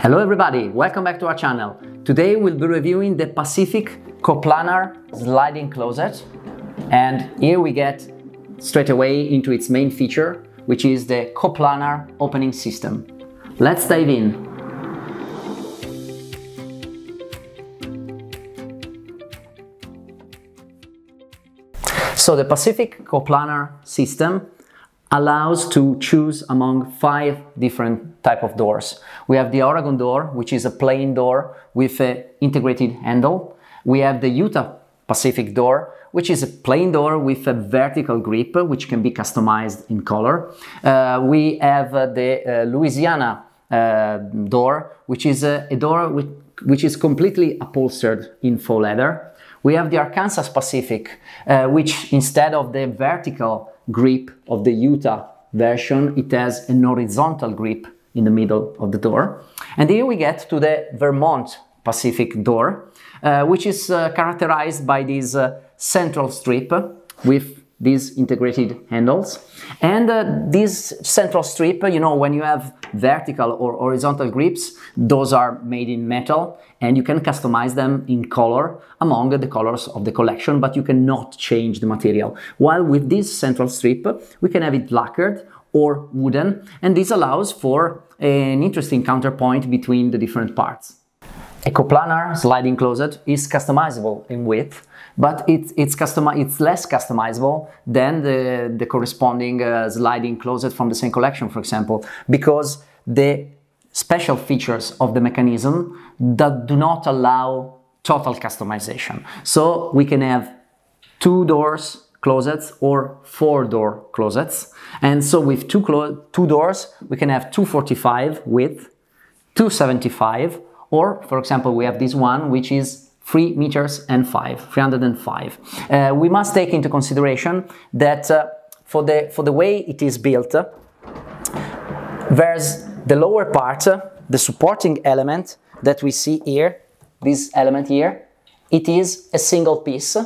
Hello everybody, welcome back to our channel. Today we'll be reviewing the Pacific coplanar sliding closet, and here we get straight away into its main feature, which is the coplanar opening system. Let's dive in. So the Pacific coplanar system allows to choose among 5 different type of doors. We have the Oregon door, which is a plain door with an integrated handle. We have the Utah Pacific door, which is a plain door with a vertical grip, which can be customized in color. We have the Louisiana door, which is a door which is completely upholstered in faux leather. We have the Arkansas Pacific, which instead of the vertical grip of the Utah version, it has an horizontal grip in the middle of the door. And here we get to the Vermont Pacific door, which is characterized by this central strip with these integrated handles. And this central strip, you know, when you have vertical or horizontal grips, those are made in metal and you can customize them in color among the colors of the collection, but you cannot change the material. While with this central strip, we can have it lacquered or wooden, and this allows for an interesting counterpoint between the different parts. A coplanar sliding closet is customizable in width, but it's less customizable than the corresponding sliding closet from the same collection, for example, because the special features of the mechanism that do not allow total customization. So we can have 2 doors closets or 4 door closets, and so with two doors we can have 245 width, 275, or for example we have this one which is 3 meters and 305. We must take into consideration that for the way it is built, there's the lower part, the supporting element that we see here, this element here, it is a single piece,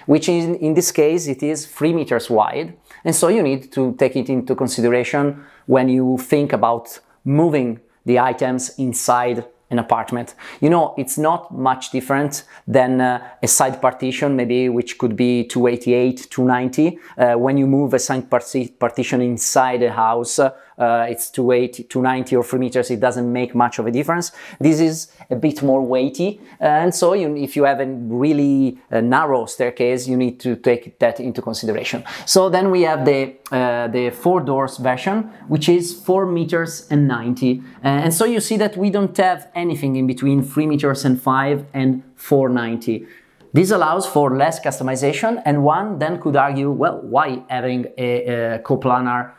which is, in this case, it is 3 meters wide. And so you need to take it into consideration when you think about moving the items inside an apartment. You know, it's not much different than a side partition, maybe, which could be 288, 290. When you move a side partition inside a house, it's 280, 290 or 3 meters, it doesn't make much of a difference. This is a bit more weighty, and so if you have a really narrow staircase, you need to take that into consideration. So then we have the 4 doors version, which is 4 meters and 90. And so you see that we don't have anything in between 3 meters and 5 and 490. This allows for less customization, and one then could argue, well, why having a coplanar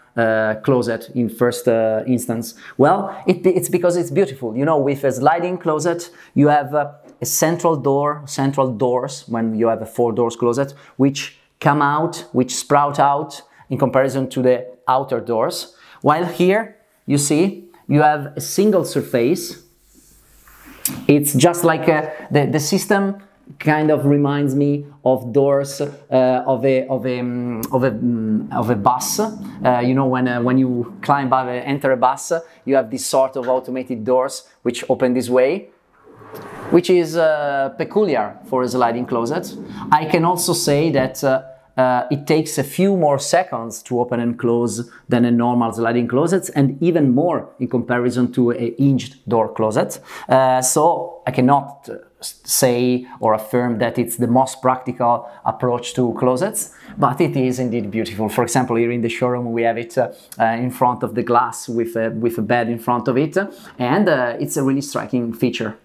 closet in first instance? Well, it's because it's beautiful. You know, with a sliding closet, you have a central doors, when you have a 4 doors closet, which come out, which sprout out in comparison to the outer doors. While here, you see, you have a single surface. It's just like the system kind of reminds me of doors of a bus. You know, when you climb up, enter a bus, you have this sort of automated doors which open this way, which is peculiar for a sliding closet. I can also say that it takes a few more seconds to open and close than a normal sliding closet, and even more in comparison to a hinged door closet. So I cannot say or affirm that it's the most practical approach to closets, but it is indeed beautiful. For example, here in the showroom we have it in front of the glass with a bed in front of it, and it's a really striking feature.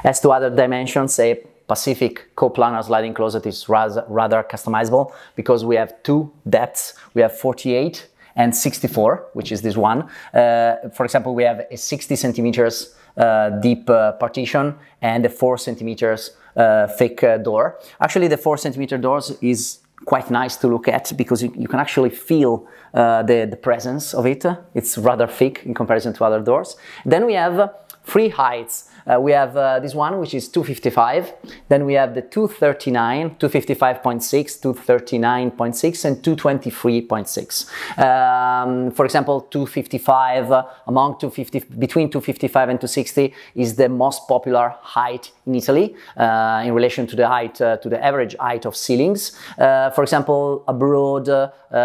As to other dimensions, a Pacific coplanar sliding closet is rather customizable because we have 2 depths. We have 48 and 64, which is this one. For example, we have a 60 centimeters deep partition and a 4 centimeters thick door. Actually, the 4 centimeter doors is quite nice to look at because you can actually feel the presence of it. It's rather thick in comparison to other doors. Then we have 3 heights. We have this one, which is 255. Then we have the 239, 255.6, 239.6, and 223.6. For example, 255 between 255 and 260 is the most popular height in Italy in relation to the height, to the average height of ceilings. For example, abroad,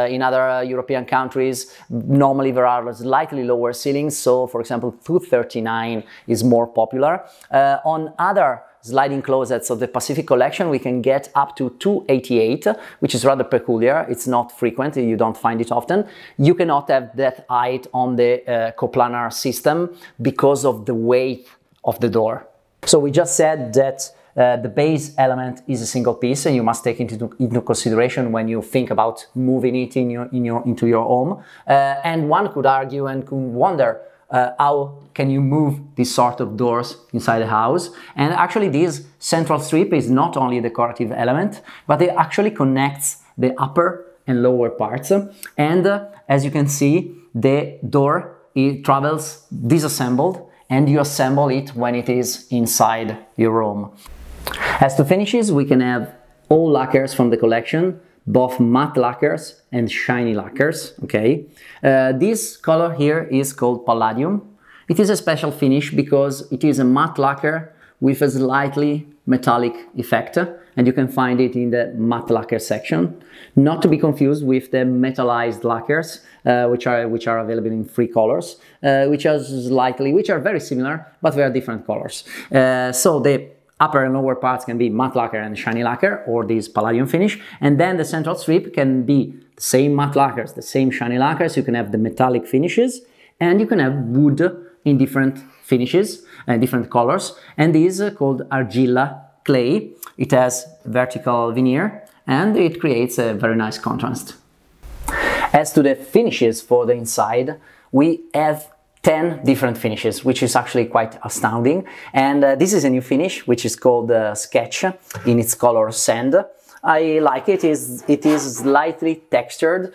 in other European countries, normally there are slightly lower ceilings. So, for example, 239 is more popular. On other sliding closets of the Pacific collection, we can get up to 288, which is rather peculiar. It's not frequent, you don't find it often. You cannot have that height on the coplanar system because of the weight of the door. So we just said that the base element is a single piece, and you must take into consideration when you think about moving it into your home. And one could argue and could wonder, how can you move these sort of doors inside the house? And actually this central strip is not only a decorative element, but it actually connects the upper and lower parts. And as you can see, the door, it travels disassembled, and you assemble it when it is inside your room. As to finishes, we can have all lacquers from the collection, both matte lacquers and shiny lacquers, okay? This color here is called Palladium. It is a special finish because it is a matte lacquer with a slightly metallic effect, and you can find it in the matte lacquer section. Not to be confused with the metallized lacquers, which are available in 3 colors, which are very similar, but they are different colors. So the upper and lower parts can be matte lacquer and shiny lacquer, or this Palladium finish, and then the central strip can be the same matte lacquers, the same shiny lacquers. You can have the metallic finishes, and you can have wood in different finishes and different colors, and this is called argilla clay. It has vertical veneer, and it creates a very nice contrast. As to the finishes for the inside, we have 10 different finishes, which is actually quite astounding. And this is a new finish, which is called Sketch in its color sand. I like it. It is slightly textured,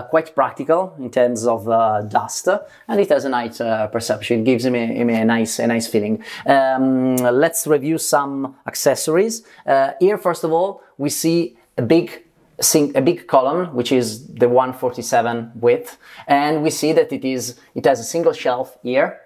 quite practical in terms of dust, and it has a nice perception. It gives me a nice feeling. Let's review some accessories. Here, first of all, we see a big column, which is the 147 width, and we see that it has a single shelf here,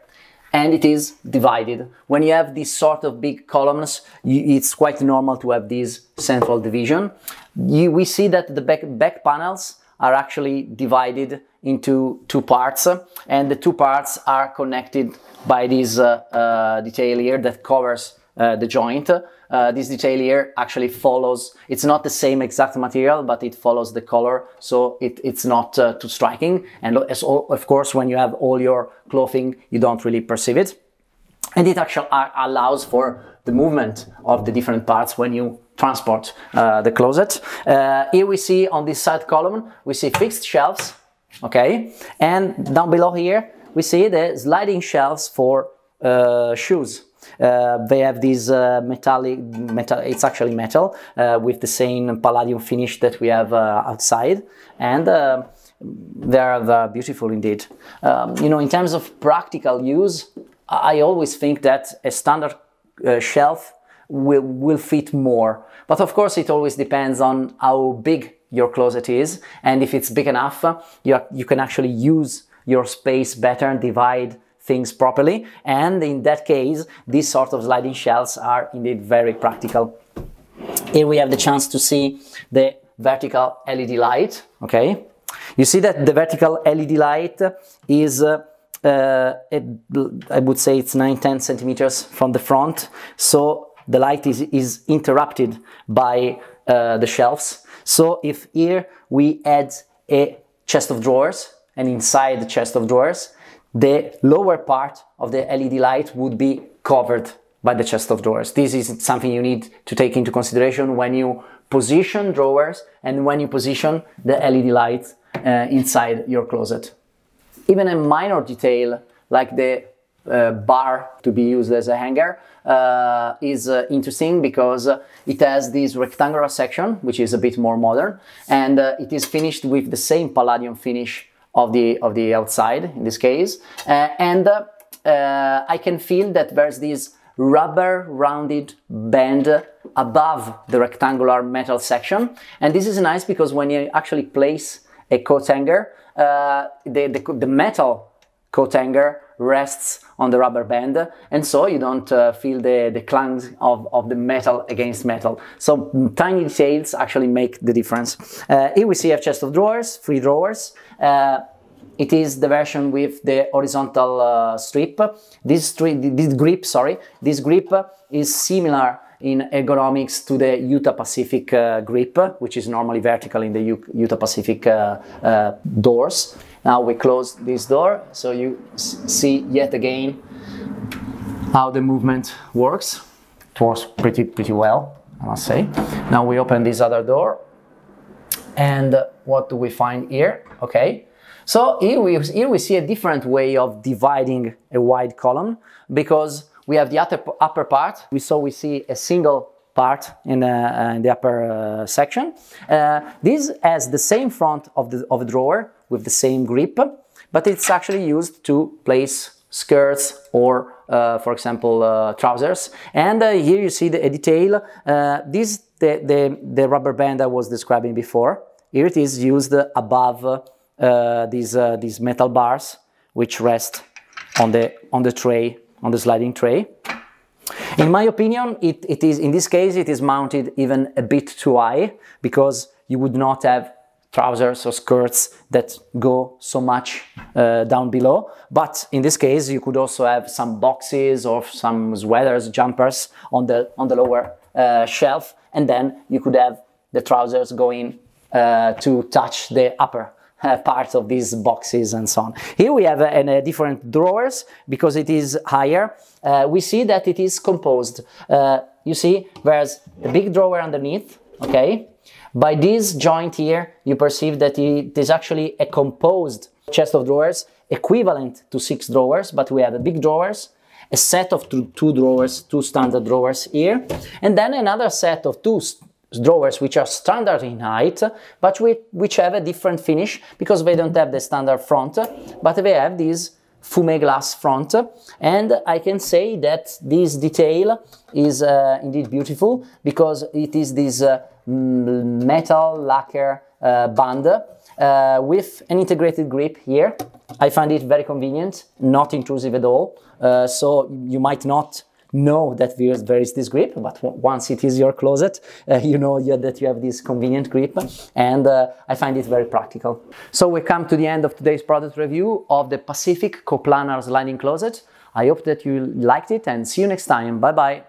and it is divided. When you have these sort of big columns, it's quite normal to have this central division. We see that the back panels are actually divided into 2 parts, and the 2 parts are connected by this detail here that covers the joint. This detail here actually follows, it's not the same exact material, but it follows the color, so it's not too striking. And of course, when you have all your clothing, you don't really perceive it. And it actually allows for the movement of the different parts when you transport the closet. Here we see on this side column, we see fixed shelves, okay? And down below here, we see the sliding shelves for shoes. They have this metal, it's actually metal, with the same Palladium finish that we have outside, and they are beautiful indeed. You know, in terms of practical use, I always think that a standard shelf will fit more, but of course it always depends on how big your closet is, and if it's big enough, you can actually use your space better and divide things properly, and in that case these sort of sliding shelves are indeed very practical. Here we have the chance to see the vertical LED light, okay? You see that the vertical LED light is I would say it's 9-10 centimeters from the front, so the light is interrupted by the shelves. So if here we add a chest of drawers, and inside the chest of drawers the lower part of the LED light would be covered by the chest of drawers. This is something you need to take into consideration when you position drawers and when you position the LED light inside your closet. Even a minor detail like the bar to be used as a hanger is interesting because it has this rectangular section, which is a bit more modern, and it is finished with the same Palladium finish of the outside in this case, and I can feel that there's this rubber rounded band above the rectangular metal section. And this is nice because when you actually place a coat hanger, the metal coat hanger rests on the rubber band, and so you don't feel the clangs of the metal against metal. So tiny details actually make the difference. Here we see a chest of drawers, 3 drawers. It is the version with the horizontal strip. This grip is similar in ergonomics to the Utah Pacific grip, which is normally vertical in the Utah Pacific doors. Now we close this door, so you see yet again how the movement works. It works pretty well, I must say. Now we open this other door, and what do we find here? Okay, so here we see a different way of dividing a wide column, because we have the upper part. We see a single part in the upper section. This has the same front of the drawer with the same grip, but it's actually used to place skirts or, for example, trousers. And here you see a detail. The rubber band I was describing before. Here it is used above these metal bars, which rest on the tray, on the sliding tray. In my opinion, it is, in this case, it is mounted even a bit too high, because you would not have trousers or skirts that go so much down below. But in this case, you could also have some boxes or some sweaters, jumpers on the lower shelf, and then you could have the trousers going to touch the upper part of these boxes and so on. Here we have different drawers because it is higher. We see that it is composed. You see, there's a big drawer underneath, okay? By this joint here, you perceive that it is actually a composed chest of drawers, equivalent to 6 drawers, but we have a big drawers, a set of two drawers, 2 standard drawers here, and then another set of 2 drawers which are standard in height, but which have a different finish because they don't have the standard front, but they have this fumé glass front. And I can say that this detail is indeed beautiful because it is this metal lacquer band with an integrated grip here. I find it very convenient, not intrusive at all, so you might not know that there is this grip, but once it is your closet, you know that you have this convenient grip, and I find it very practical. So we come to the end of today's product review of the Pacific Coplanar sliding closet. I hope that you liked it, and see you next time. Bye bye.